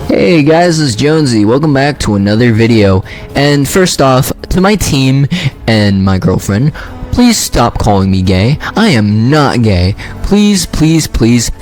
Hey guys, it's Jonesy. Welcome back to another video. And first off, to my team and my girlfriend, please stop calling me gay. I am not gay. Please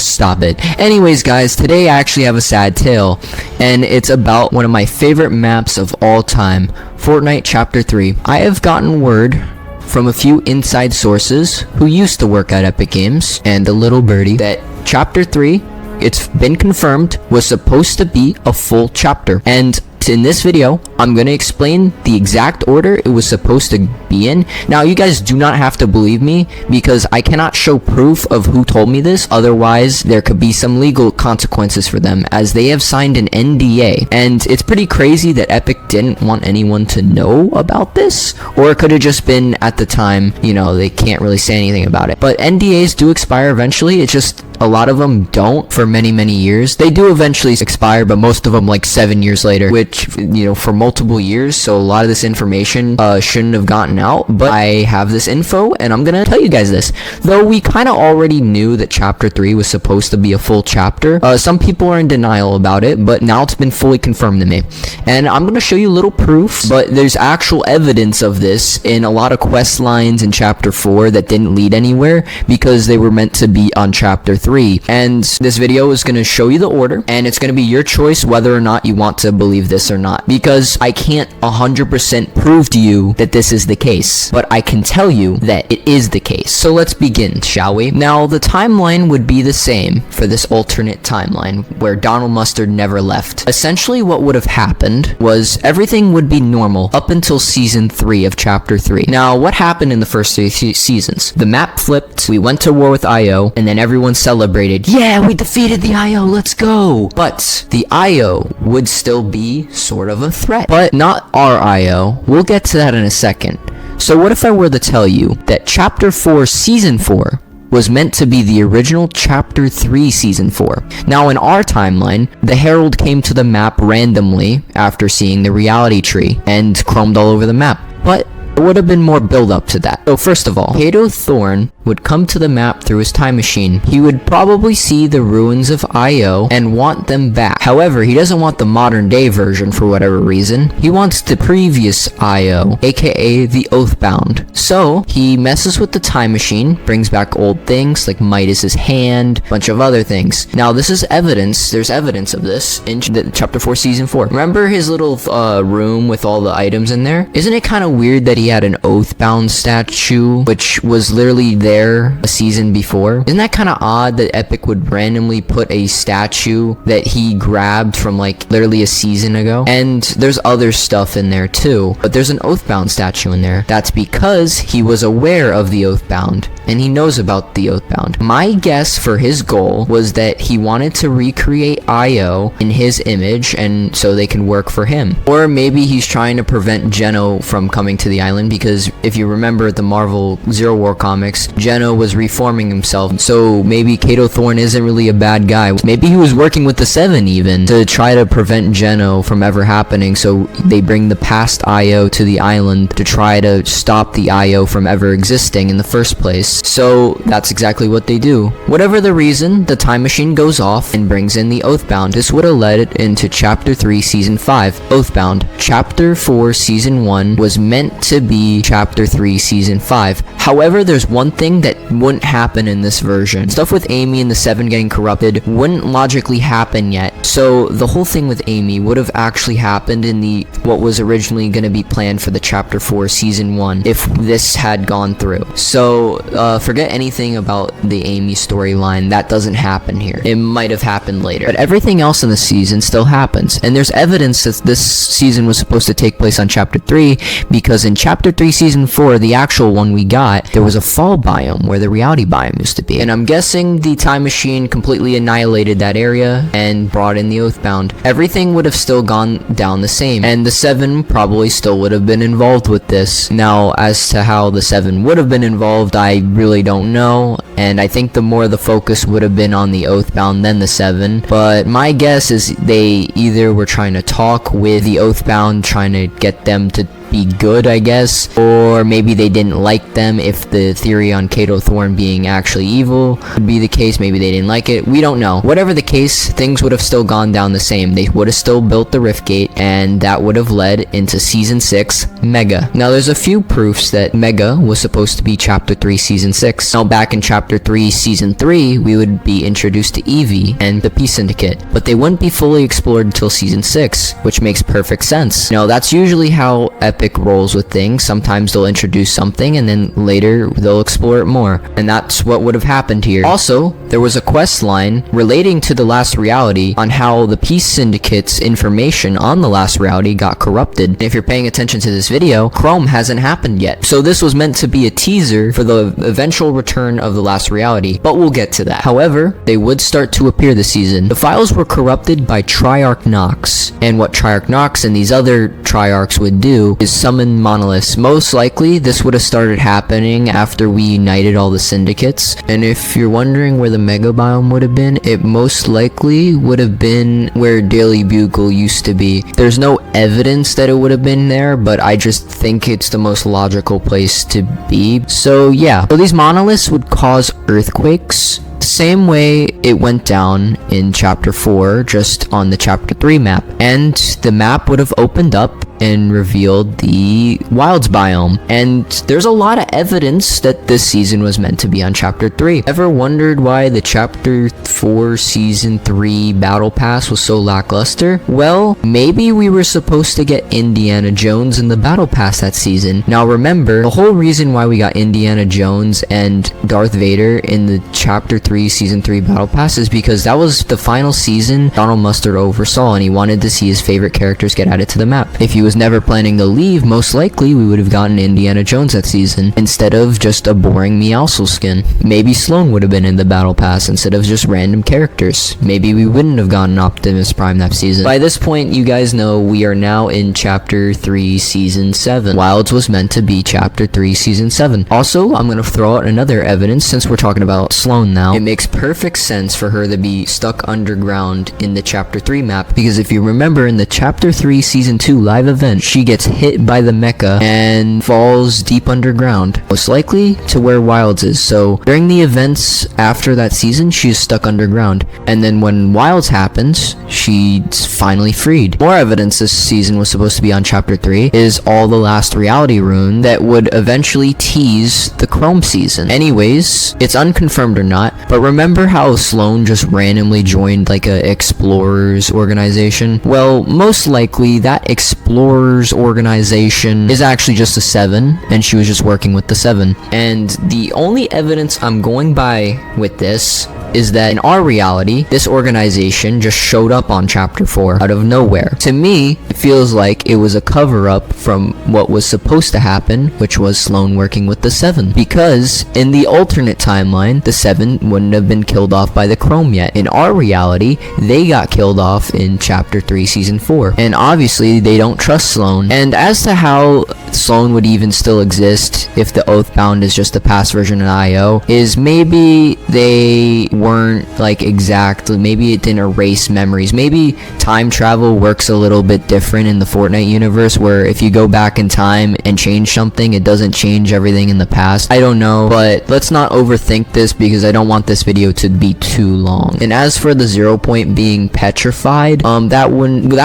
stop it. Anyways guys, today I actually have a sad tale, and it's about one of my favorite maps of all time, Fortnite Chapter 3. I have gotten word from a few inside sources who used to work at Epic Games and a little birdie that Chapter 3, it's been confirmed, was supposed to be a full chapter. And in this video, I'm going to explain the exact order it was supposed to be in. Now, you guys do not have to believe me because I cannot show proof of who told me this. Otherwise, there could be some legal consequences for them, as they have signed an NDA. And it's pretty crazy that Epic didn't want anyone to know about this. Or it could have just been at the time, you know, they can't really say anything about it. But NDAs do expire eventually. It's just a lot of them don't for many years. They do eventually expire, but most of them like 7 years later, which, you know, for multiple years. So a lot of this information shouldn't have gotten out, but I have this info and I'm gonna tell you guys this. Though we kind of already knew that Chapter 3 was supposed to be a full chapter, some people are in denial about it, but now it's been fully confirmed to me. And I'm gonna show you little proofs, but there's actual evidence of this in a lot of quest lines in Chapter 4 that didn't lead anywhere because they were meant to be on Chapter 3. And this video is going to show you the order, and it's going to be your choice whether or not you want to believe this or not, because I can't 100% prove to you that this is the case, but I can tell you that it is the case. So let's begin, shall we? Now, the timeline would be the same for this alternate timeline where Donald Mustard never left. Essentially, what would have happened was everything would be normal up until Season 3 of Chapter 3. Now, what happened in the first 3 seasons? The map flipped, we went to war with IO, and then everyone celebrated, yeah, we defeated the IO, let's go! But the IO would still be sort of a threat, but not our IO. We'll get to that in a second. So what if I were to tell you that Chapter 4 Season 4 was meant to be the original Chapter 3 Season 4. Now, in our timeline, the Herald came to the map randomly after seeing the reality tree and chromed all over the map. But there would have been more build up to that. So first of all, Kato Thorne would come to the map through his time machine. He would probably see the ruins of IO and want them back. However, he doesn't want the modern day version for whatever reason. He wants the previous IO, aka the Oathbound. So he messes with the time machine, brings back old things like Midas's hand, a bunch of other things. Now this is evidence, there's evidence of this in Chapter 4 Season 4. Remember his little room with all the items in there? Isn't it kind of weird that he had an Oathbound statue, which was literally there a season before? Isn't that kind of odd that Epic would randomly put a statue that he grabbed from like literally a season ago? And there's other stuff in there too, but there's an Oathbound statue in there. That's because he was aware of the Oathbound and he knows about the Oathbound. My guess for his goal was that he wanted to recreate IO in his image and so they can work for him. Or maybe he's trying to prevent Geno from coming to the island, because if you remember the Marvel Zero War comics, Geno was reforming himself, so maybe Kato Thorne isn't really a bad guy. Maybe he was working with the Seven even to try to prevent Geno from ever happening, so they bring the past IO to the island to try to stop the IO from ever existing in the first place. So that's exactly what they do. Whatever the reason, the time machine goes off and brings in the Oathbound. This would have led it into Chapter 3 Season 5, Oathbound. Chapter 4 Season 1 was meant to be Chapter 3 Season 5. However, there's one thing that wouldn't happen in this version. Stuff with Amy and the Seven getting corrupted wouldn't logically happen yet. So the whole thing with Amy would have actually happened in the what was originally going to be planned for the Chapter 4 Season 1 if this had gone through. So forget anything about the Amy storyline. That doesn't happen here. It might have happened later. But everything else in the season still happens. And there's evidence that this season was supposed to take place on Chapter 3, because in Chapter 3 Season 4, the actual one we got, there was a fall biome where the reality biome used to be. And I'm guessing the time machine completely annihilated that area and brought in the Oathbound. Everything would have still gone down the same, and the Seven probably still would have been involved with this. Now, as to how the Seven would have been involved, I really don't know, and I think the more the focus would have been on the Oathbound than the Seven. But my guess is they either were trying to talk with the Oathbound, trying to get them to be good, I guess, or maybe they didn't like them. If the theory on Kato Thorn being actually evil would be the case, maybe they didn't like it. We don't know. Whatever the case, things would have still gone down the same. They would have still built the Rift Gate, and that would have led into Season 6, Mega. Now, there's a few proofs that Mega was supposed to be Chapter 3, Season 6. Now, back in Chapter 3, Season 3, we would be introduced to Evie and the Peace Syndicate, but they wouldn't be fully explored until Season 6, which makes perfect sense. You know, that's usually how Epic rolls with things. Sometimes they'll introduce something, and then later they'll explore it more, and that's what would have happened here. Also, there was a quest line relating to the Last Reality on how the Peace Syndicate's information on the Last Reality got corrupted. And if you're paying attention to this video, Chrome hasn't happened yet. So this was meant to be a teaser for the eventual return of the Last Reality, but we'll get to that. However, they would start to appear this season. The files were corrupted by Triarch Nox, and what Triarch Nox and these other Triarchs would do is summon monoliths. Most likely, this would have started happening after we united all the syndicates, and if you're wondering where the Mega Biome would have been, it most likely would have been where Daily Bugle used to be. There's no evidence that it would have been there, but I just think it's the most logical place to be. So yeah, so these monoliths would cause earthquakes, same way it went down in Chapter 4, just on the Chapter 3 map. And the map would have opened up and revealed the Wilds biome. And there's a lot of evidence that this season was meant to be on Chapter 3. Ever wondered why the Chapter 4 Season 3 Battle Pass was so lackluster? Well, maybe we were supposed to get Indiana Jones in the Battle Pass that season. Now remember, the whole reason why we got Indiana Jones and Darth Vader in the Chapter 3 Season 3 Battle Pass is because that was the final season Donald Mustard oversaw, and he wanted to see his favorite characters get added to the map. If he was never planning to leave, most likely we would have gotten Indiana Jones that season instead of just a boring Meowscles skin. Maybe Sloane would have been in the Battle Pass instead of just random characters. Maybe we wouldn't have gotten Optimus Prime that season. By this point, you guys know we are now in Chapter 3 Season 7. Wilds was meant to be Chapter 3 Season 7. Also, I'm gonna throw out another evidence since we're talking about Sloane now. It makes perfect sense for her to be stuck underground in the Chapter 3 map, because if you remember in the Chapter 3 Season 2 live event, she gets hit by the mecha and falls deep underground, most likely to where Wilds is. So during the events after that season, she's stuck underground, and then when Wilds happens, she's finally freed. More evidence this season was supposed to be on Chapter 3 is all the Last Reality rune that would eventually tease the Chrome season. Anyways, it's unconfirmed or not, but remember how Sloane just randomly joined like a explorers organization? Well, most likely that explorers organization is actually just a 7, and she was just working with the 7. And the only evidence I'm going by with this is that in our reality, this organization just showed up on Chapter 4 out of nowhere. To me, it feels like it was a cover-up from what was supposed to happen, which was Sloane working with the 7. Because in the alternate timeline, the 7 wouldn't have been killed off by the Chrome yet. In our reality, they got killed off in Chapter 3 Season 4. And obviously, they don't trust Sloane. And as to how Sloane would even still exist if the Oathbound is just a past version of IO, is maybe they weren't like exactly, maybe it didn't erase memories. Maybe time travel works a little bit different in the Fortnite universe, where if you go back in time and change something, it doesn't change everything in the past. I don't know, but let's not overthink this because I don't want this video to be too long. And as for the 0 point being petrified, that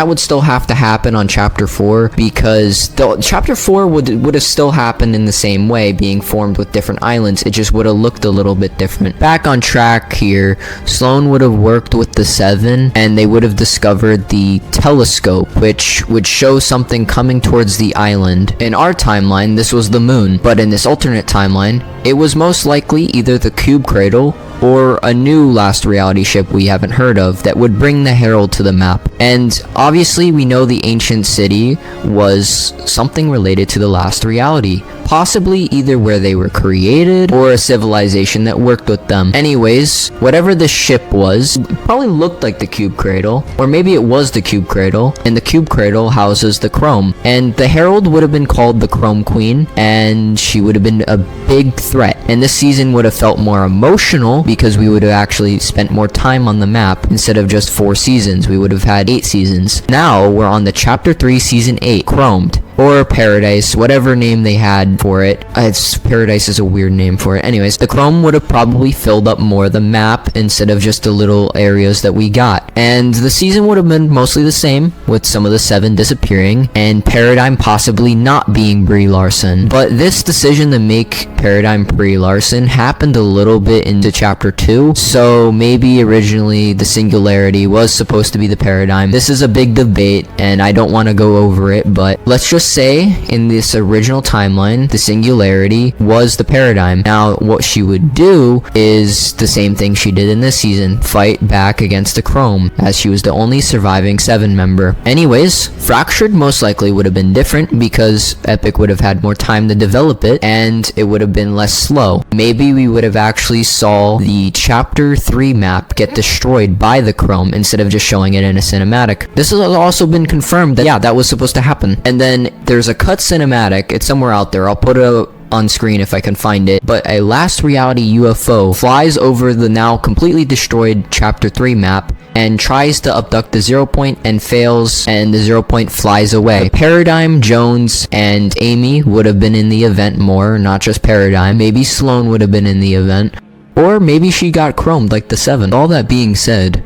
would still have to happen on Chapter 4, because the Chapter 4 would have still happened in the same way, being formed with different islands. It just would have looked a little bit different. Back on track here, Sloane would have worked with the 7, and they would have discovered the telescope, which would show something coming towards the island. In our timeline, this was the moon, but in this alternate timeline, it was most likely either the Cube Cradle or a new Last Reality ship we haven't heard of that would bring the Herald to the map. And obviously we know the ancient city was something related to the Last Reality, possibly either where they were created or a civilization that worked with them. Anyways, whatever the ship was, it probably looked like the Cube Cradle, or maybe it was the Cube Cradle, and the Cube Cradle houses the Chrome. And the Herald would have been called the Chrome Queen, and she would have been a big threat. And this season would have felt more emotional because we would have actually spent more time on the map. Instead of just 4 seasons, we would have had 8 seasons. Now we're on the Chapter 3 Season 8, Chromed. or paradise, whatever name they had for it. It's paradise is a weird name for it. Anyways, the chrome would have probably filled up more of the map instead of just the little areas that we got. And the season would have been mostly the same, with some of the 7 disappearing and Paradigm possibly not being Brie Larson. But this decision to make Paradigm Brie Larson happened a little bit into chapter 2, so maybe originally the singularity was supposed to be the Paradigm. This is a big debate and I don't want to go over it, but let's just say in this original timeline the singularity was the Paradigm. Now what she would do is the same thing she did in this season, fight back against the chrome, as she was the only surviving 7 member. Anyways, Fractured most likely would have been different because Epic would have had more time to develop it and it would have been less slow. Maybe we would have actually saw the chapter 3 map get destroyed by the chrome instead of just showing it in a cinematic. This has also been confirmed that yeah, that was supposed to happen. And then there's a cut cinematic, it's somewhere out there, I'll put it on screen if I can find it, but a last reality UFO flies over the now completely destroyed chapter 3 map and tries to abduct the 0 point and fails, and the 0 point flies away. Paradigm, Jones, and Amy would have been in the event more, not just Paradigm. Maybe Sloan would have been in the event, or maybe she got chromed like the 7. All that being said,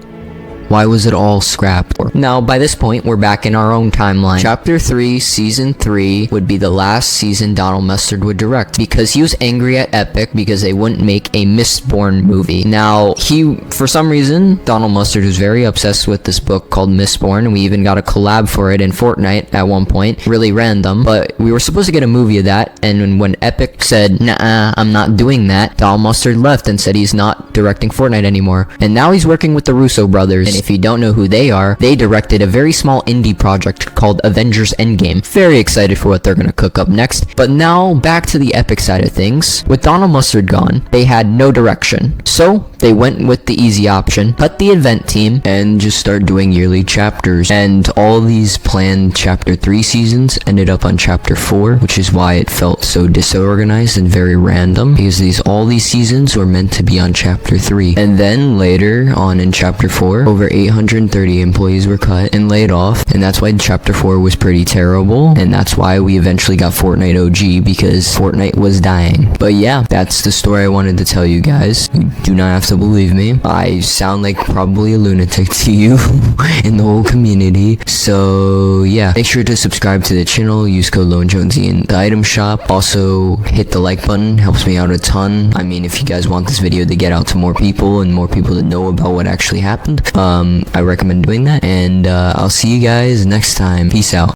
why was it all scrapped? Now, by this point, we're back in our own timeline. Chapter 3, Season 3 would be the last season Donald Mustard would direct because he was angry at Epic because they wouldn't make a Mistborn movie. Now, for some reason, Donald Mustard was very obsessed with this book called Mistborn, and we even got a collab for it in Fortnite at one point. Really random, but we were supposed to get a movie of that, and when Epic said, nah, I'm not doing that, Donald Mustard left and said he's not directing Fortnite anymore. And now he's working with the Russo brothers. And if you don't know who they are, they directed a very small indie project called Avengers Endgame. Very excited for what they're gonna cook up next. But now, back to the Epic side of things. With Donald Mustard gone, they had no direction. So, they went with the easy option, cut the event team, and just start doing yearly chapters. And all these planned chapter 3 seasons ended up on chapter 4, which is why it felt so disorganized and very random, because all these seasons were meant to be on chapter 3. And then later on in chapter 4, over 830 employees were cut and laid off, and that's why chapter 4 was pretty terrible, and that's why we eventually got Fortnite OG, because Fortnite was dying. But yeah, that's the story I wanted to tell you guys. You do not have to believe me. I sound like probably a lunatic to you in the whole community. So yeah, make sure to subscribe to the channel, use code LoneJonesy in the item shop. Also hit the like button, helps me out a ton. I mean, if you guys want this video to get out to more people and more people to know about what actually happened, I recommend doing that, and I'll see you guys next time. Peace out.